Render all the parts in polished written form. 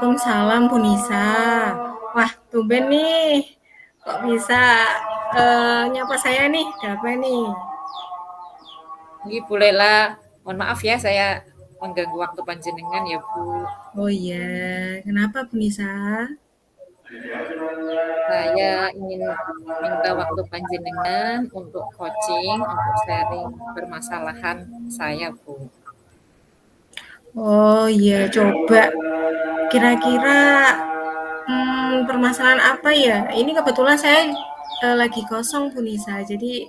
Waalaikumsalam Bu Nisa. Wah, tumben nih. Kok bisa nyapa saya nih? Ada apa nih? Ini bolehlah, mohon maaf ya saya mengganggu waktu panjenengan ya Bu. Oh iya, kenapa Bu Nisa? Saya ingin minta waktu panjenengan untuk coaching, untuk sharing permasalahan saya Bu. Oh iya, coba. Kira-kira permasalahan apa ya? Ini kebetulan saya lagi kosong Bu Nisa. Jadi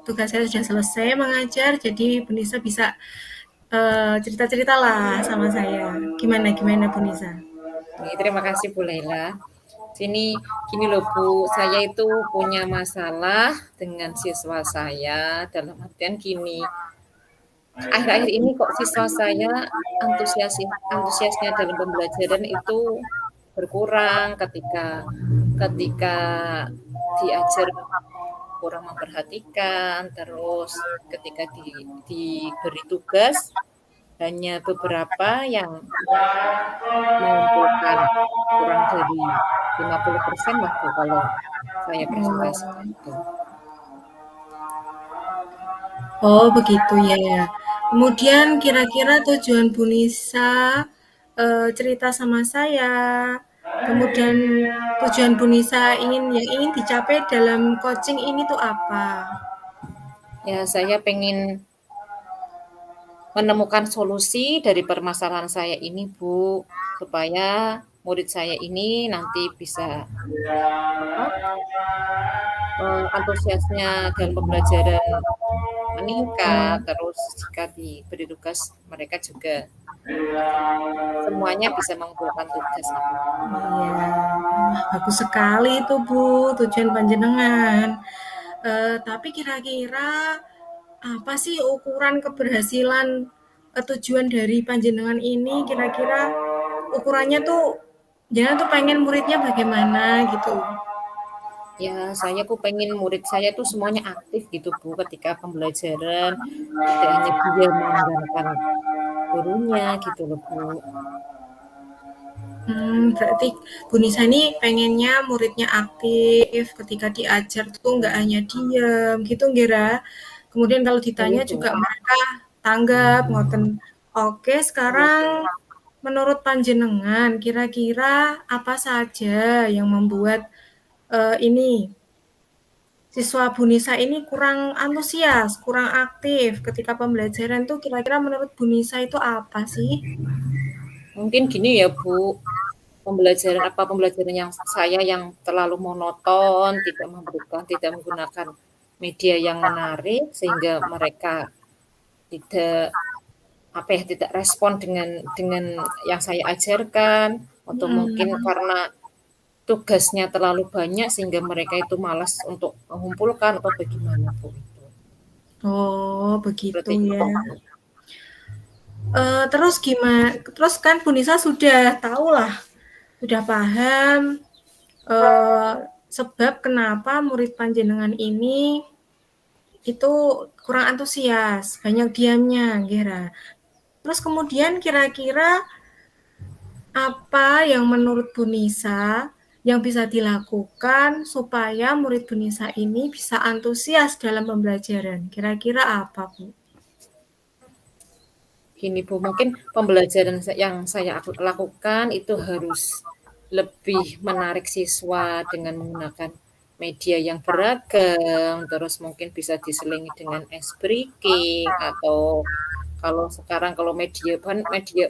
tugas saya sudah selesai mengajar. Jadi Bu Nisa bisa cerita-cerita lah sama saya. Gimana Bu Nisa? Oke, terima kasih Bu Laila. Sini gini loh Bu, saya itu punya masalah dengan siswa saya dalam artian gini. Akhir-akhir ini kok siswa saya antusiasnya dalam pembelajaran itu berkurang ketika ketika diajar kurang memperhatikan, terus ketika diberi tugas hanya beberapa yang mengumpulkan kurang dari 50% lah Bu kalau saya presentasi itu. Oh, begitu ya. Kemudian kira-kira tujuan Bu Nisa cerita sama saya. Kemudian tujuan Bu Nisa yang ingin dicapai dalam coaching ini tuh apa? Ya, saya pengen menemukan solusi dari permasalahan saya ini, Bu, supaya murid saya ini nanti bisa apa, antusiasnya dalam pembelajaran meningkat, terus jika diberi tugas mereka juga semuanya bisa mengumpulkan tugas gitu. Iya, wah, bagus sekali itu Bu, tujuan panjenengan. Tapi kira-kira apa sih ukuran keberhasilan tujuan dari panjenengan ini? Kira-kira ukurannya tuh jangan tuh pengen muridnya bagaimana gitu. Ya, saya kok pengen murid saya tuh semuanya aktif gitu, Bu, ketika pembelajaran, tidak hanya dia mengandalkan gurunya gitu loh, Bu. Berarti Bu Nisa ini pengennya muridnya aktif ketika diajar tuh nggak hanya diem gitu Ngira. Kemudian kalau Iya, ditanya Bu. juga mereka tanggap ngoten. Oke, Iya, sekarang Bu. menurut panjenengan kira-kira apa saja yang membuat ini siswa Bu Nisa ini kurang antusias, kurang aktif ketika pembelajaran tuh kira-kira menurut Bu Nisa itu apa sih? Mungkin gini ya, Bu. Pembelajaran yang saya yang terlalu monoton, tidak menggunakan media yang menarik sehingga mereka tidak tidak respon dengan yang saya ajarkan atau mungkin Hmm. karena tugasnya terlalu banyak sehingga mereka itu malas untuk mengumpulkan atau bagaimana Bu itu. Oh, begitu Seperti ya. itu Bu. Terus gimana? Terus kan Bu Nisa sudah tahu lah, sudah paham eh, sebab kenapa murid panjenengan ini itu kurang antusias, banyak diamnya, Gera. Terus kemudian kira-kira apa yang menurut Bu Nisa yang bisa dilakukan supaya murid Bu Nisa ini bisa antusias dalam pembelajaran? Kira-kira apa, Bu? Gini Bu, mungkin pembelajaran yang saya lakukan itu harus lebih menarik siswa dengan menggunakan media yang beragam, terus mungkin bisa diselingi dengan ice breaking atau kalau media kan media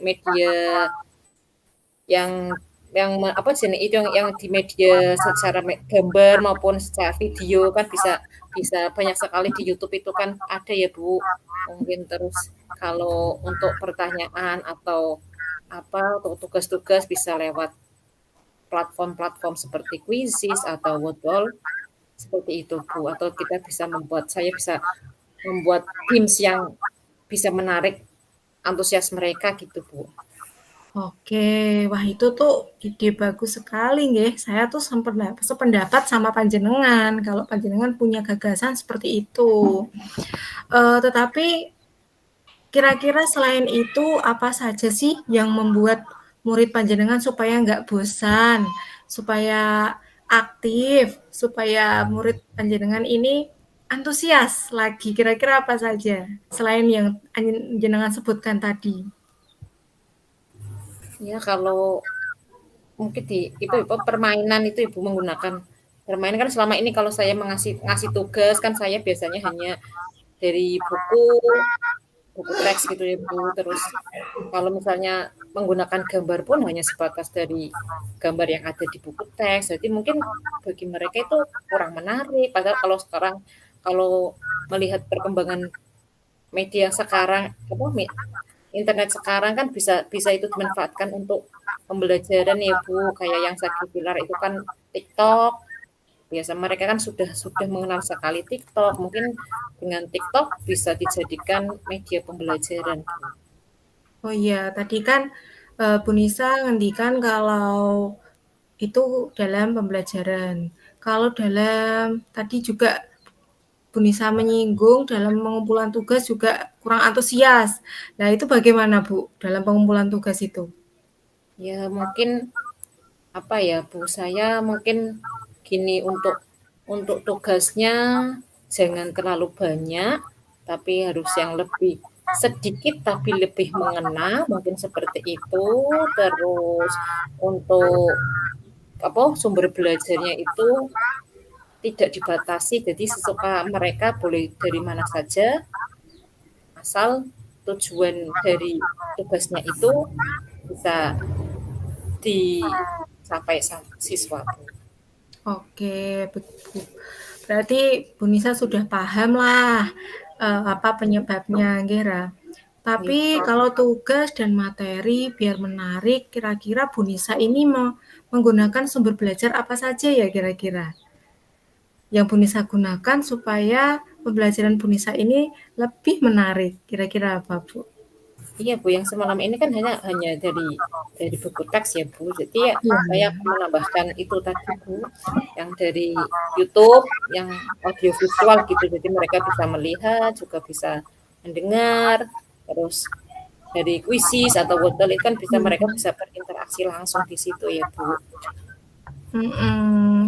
yang apa sih itu yang di media secara gambar maupun secara video kan bisa bisa banyak sekali di YouTube itu kan ada ya Bu. Mungkin terus kalau untuk pertanyaan atau apa untuk tugas-tugas bisa lewat platform-platform seperti Quizizz atau Woodball seperti itu Bu. Atau saya bisa membuat games yang bisa menarik antusias mereka gitu Bu. Oke, wah itu tuh ide bagus sekali nggih. Saya tuh sependapat sama panjenengan kalau panjenengan punya gagasan seperti itu. Tetapi kira-kira selain itu apa saja sih yang membuat murid panjenengan supaya nggak bosan, supaya aktif, supaya murid panjenengan ini antusias lagi? Kira-kira apa saja selain yang jenengan sebutkan tadi? Ya kalau mungkin itu permainan itu Ibu menggunakan permainan kan selama ini kalau saya ngasih tugas kan saya biasanya hanya dari buku teks gitu ya Bu. Terus kalau misalnya menggunakan gambar pun hanya sebatas dari gambar yang ada di buku teks. Jadi mungkin bagi mereka itu kurang menarik. Padahal kalau sekarang kalau melihat perkembangan media sekarang internet sekarang kan bisa bisa itu dimanfaatkan untuk pembelajaran ya Bu. Kayak yang saya bilang itu kan TikTok. Biasa mereka kan sudah mengenal sekali TikTok. Mungkin dengan TikTok bisa dijadikan media pembelajaran. Oh iya, tadi kan Bu Nisa ngendikan kalau itu dalam pembelajaran. Kalau dalam tadi juga Bu Nisa menyinggung dalam pengumpulan tugas juga kurang antusias. Nah, itu bagaimana Bu dalam pengumpulan tugas itu? Ya mungkin apa ya Bu, saya mungkin gini untuk tugasnya jangan terlalu banyak, tapi harus yang lebih sedikit tapi lebih mengena, mungkin seperti itu. Terus untuk sumber belajarnya itu tidak dibatasi, jadi sesuka mereka boleh dari mana saja, asal tujuan dari tugasnya itu bisa dicapai siswa. Oke, berarti Bu Nisa sudah paham lah apa penyebabnya, Gera. Tapi kalau tugas dan materi biar menarik, kira-kira Bu Nisa ini menggunakan sumber belajar apa saja ya kira-kira? Yang Bu Nisa gunakan supaya pembelajaran Bu Nisa ini lebih menarik. Kira-kira apa, Bu? Iya Bu, yang semalam ini kan hanya dari buku teks ya Bu. Jadi ya Iya. saya akan menambahkan itu tadi Bu, yang dari YouTube, yang audio visual gitu. Jadi mereka bisa melihat, juga bisa mendengar. Terus dari kuisis atau Wordle itu kan bisa mereka bisa berinteraksi langsung di situ ya Bu.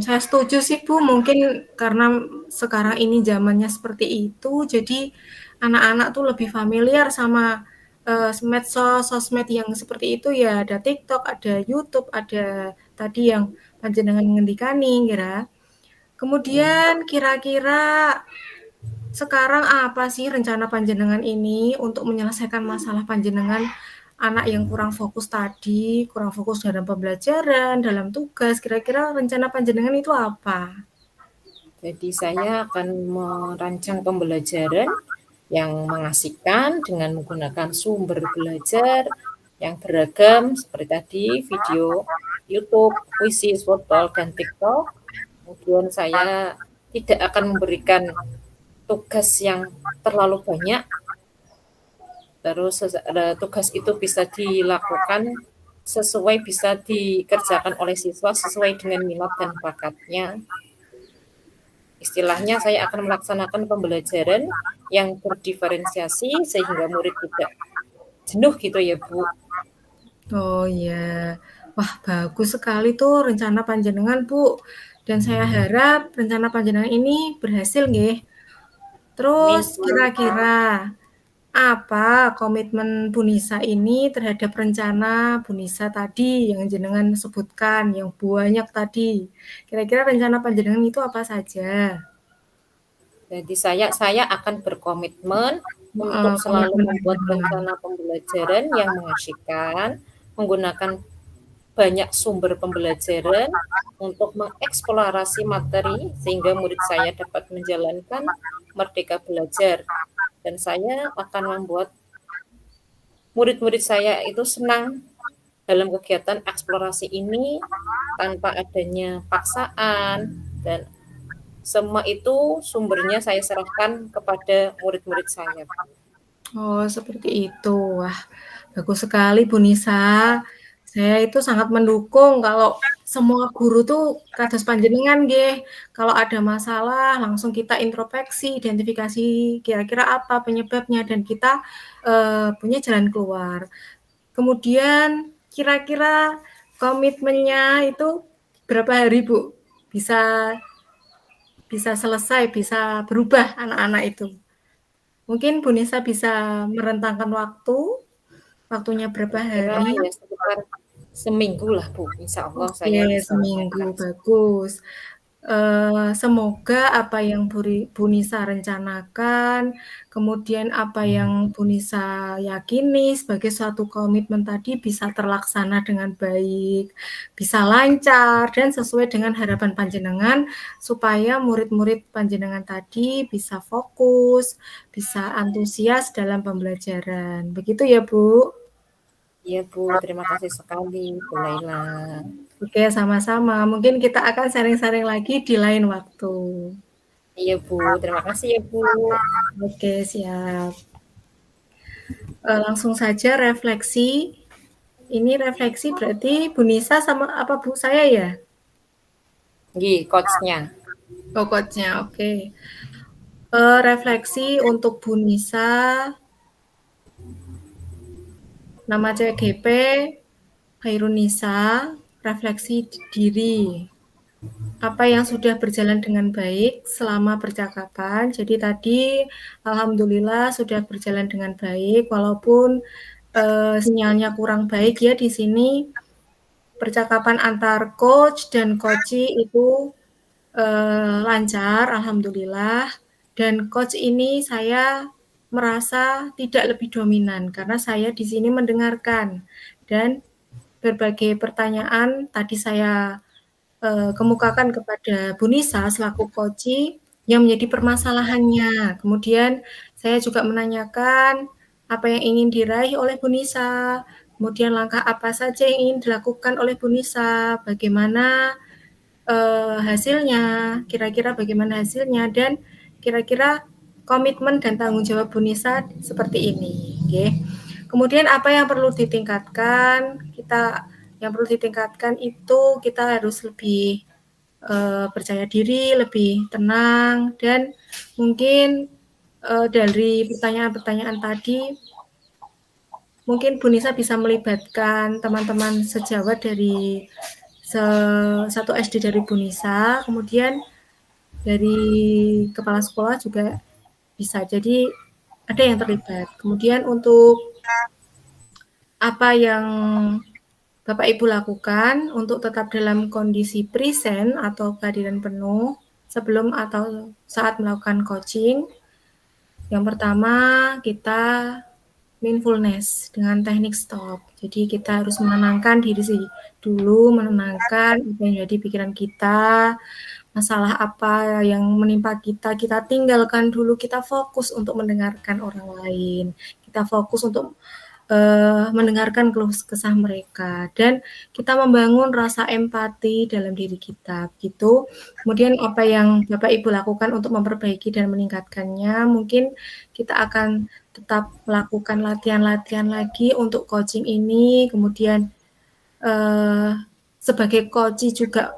Saya setuju sih Bu, mungkin karena sekarang ini zamannya seperti itu, jadi anak-anak tuh lebih familiar sama medsos, sosmed yang seperti itu ya, ada TikTok, ada YouTube, ada tadi yang panjenengan ngendikani, kira. Ya. Kemudian kira-kira sekarang apa sih rencana panjenengan ini untuk menyelesaikan masalah panjenengan anak yang kurang fokus tadi, kurang fokus dalam pembelajaran, dalam tugas, kira-kira rencana panjenengan itu apa? Jadi saya akan merancang pembelajaran yang mengasihkan dengan menggunakan sumber belajar yang beragam seperti tadi video YouTube, kuisis, Wordle, dan TikTok. Kemudian saya tidak akan memberikan tugas yang terlalu banyak. Terus tugas itu bisa dilakukan sesuai bisa dikerjakan oleh siswa sesuai dengan minat dan bakatnya. Istilahnya saya akan melaksanakan pembelajaran yang berdiferensiasi sehingga murid tidak jenuh gitu ya Bu. Oh iya, wah bagus sekali tuh rencana panjenengan Bu. Dan saya harap rencana panjenengan ini berhasil nggih. Amin Terus Bu. kira-kira apa komitmen Bu Nisa ini terhadap rencana Bu Nisa tadi yang jenengan sebutkan, yang banyak tadi. Kira-kira rencana panjenengan itu apa saja? Jadi saya akan berkomitmen untuk selalu Komitmen membuat rencana pembelajaran yang mengasihkan, menggunakan banyak sumber pembelajaran untuk mengeksplorasi materi sehingga murid saya dapat menjalankan merdeka belajar. Dan saya akan membuat murid-murid saya itu senang dalam kegiatan eksplorasi ini tanpa adanya paksaan dan semua itu sumbernya saya serahkan kepada murid-murid saya. Oh, seperti itu. Wah, bagus sekali Bu Nisa. Saya itu sangat mendukung kalau semua guru tuh kados panjenengan nggih. Kalau ada masalah langsung kita introspeksi, identifikasi kira-kira apa penyebabnya dan kita punya jalan keluar. Kemudian kira-kira komitmennya itu berapa hari, Bu? Bisa selesai, bisa berubah anak-anak itu? Mungkin Bu Nisa bisa merentangkan waktunya berapa Kira hari? ya sekitar seminggu lah Bu, insya Allah Oke, saya bisa seminggu, menyelesaikan. bagus. Semoga apa yang Bu Nisa rencanakan, kemudian apa yang Bu Nisa yakini sebagai suatu komitmen tadi bisa terlaksana dengan baik, bisa lancar, dan sesuai dengan harapan panjenengan, supaya murid-murid panjenengan tadi bisa fokus, bisa antusias dalam pembelajaran. Begitu ya, Bu? Iya Bu, terima kasih sekali Bu Laila. Oke, sama-sama. Mungkin kita akan sharing-sharing lagi di lain waktu. Iya Bu, terima kasih ya Bu. Oke, siap. Langsung saja refleksi. Ini refleksi berarti Bu Nisa sama apa Bu saya ya? Gih, coachnya. Oh, coachnya, oke. Refleksi untuk Bu Nisa, nama CGP, Khairun Nisa, refleksi diri. Apa yang sudah berjalan dengan baik selama percakapan. Jadi tadi alhamdulillah sudah berjalan dengan baik walaupun sinyalnya kurang baik ya di sini. Percakapan antar coach dan coachee itu lancar alhamdulillah, dan coach ini saya merasa tidak lebih dominan karena saya di sini mendengarkan dan berbagai pertanyaan tadi saya kemukakan kepada Bu Nisa selaku coachee yang menjadi permasalahannya. Kemudian saya juga menanyakan apa yang ingin diraih oleh Bu Nisa, kemudian langkah apa saja yang ingin dilakukan oleh Bu Nisa, bagaimana hasilnya, kira-kira bagaimana hasilnya, dan kira-kira komitmen dan tanggung jawab Bu Nisa seperti ini. Okay. Kemudian apa yang perlu ditingkatkan? Yang perlu ditingkatkan itu kita harus lebih percaya diri, lebih tenang, dan mungkin dari pertanyaan-pertanyaan tadi, mungkin Bu Nisa bisa melibatkan teman-teman sejawat dari satu SD dari Bu Nisa, kemudian dari kepala sekolah juga bisa. Jadi ada yang terlibat. Kemudian untuk apa yang Bapak Ibu lakukan untuk tetap dalam kondisi present atau kehadiran penuh sebelum atau saat melakukan coaching. Yang pertama, kita mindfulness dengan teknik stop. Jadi kita harus menenangkan diri dulu, menenangkan apa yang jadi pikiran kita, masalah apa yang menimpa kita, kita tinggalkan dulu, kita fokus untuk mendengarkan orang lain, kita fokus untuk mendengarkan keluh kesah mereka, dan kita membangun rasa empati dalam diri kita, gitu. Kemudian apa yang Bapak Ibu lakukan untuk memperbaiki dan meningkatkannya, mungkin kita akan tetap melakukan latihan-latihan lagi untuk coaching ini, kemudian sebagai coach juga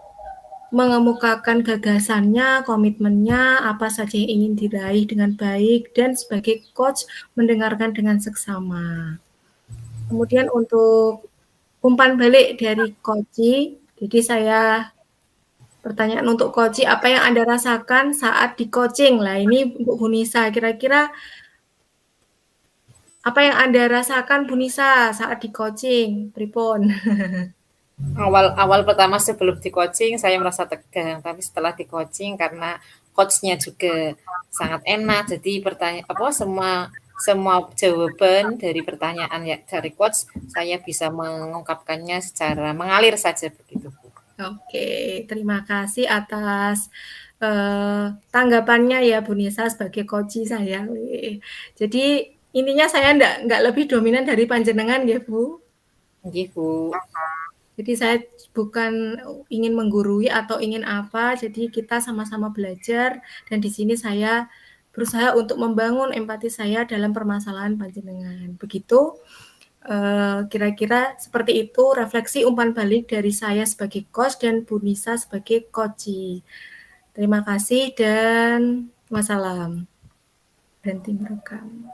mengemukakan gagasannya, komitmennya, apa saja yang ingin diraih dengan baik, dan sebagai coach mendengarkan dengan seksama. Kemudian untuk umpan balik dari coachee, jadi saya pertanyaan untuk coachee, apa yang Anda rasakan saat di coaching? Lah ini untuk Bu Nisa, kira-kira apa yang Anda rasakan Bu Nisa saat di coaching? Pripun? Awal pertama sebelum di coaching saya merasa tegang, tapi setelah di coaching karena coachnya juga sangat enak, jadi semua jawaban dari pertanyaan ya dari coach saya bisa mengungkapkannya secara mengalir saja begitu. Oke, terima kasih atas tanggapannya ya Bu Nisa sebagai coachee saya. Jadi intinya saya enggak lebih dominan dari panjenengan ya Bu. Nggih, Bu. Jadi saya bukan ingin menggurui atau ingin apa, jadi kita sama-sama belajar, dan di sini saya berusaha untuk membangun empati saya dalam permasalahan panjenengan. Begitu, kira-kira seperti itu refleksi umpan balik dari saya sebagai coach dan Bu Nisa sebagai coachee. Terima kasih dan wassalam. Berhenti merekam.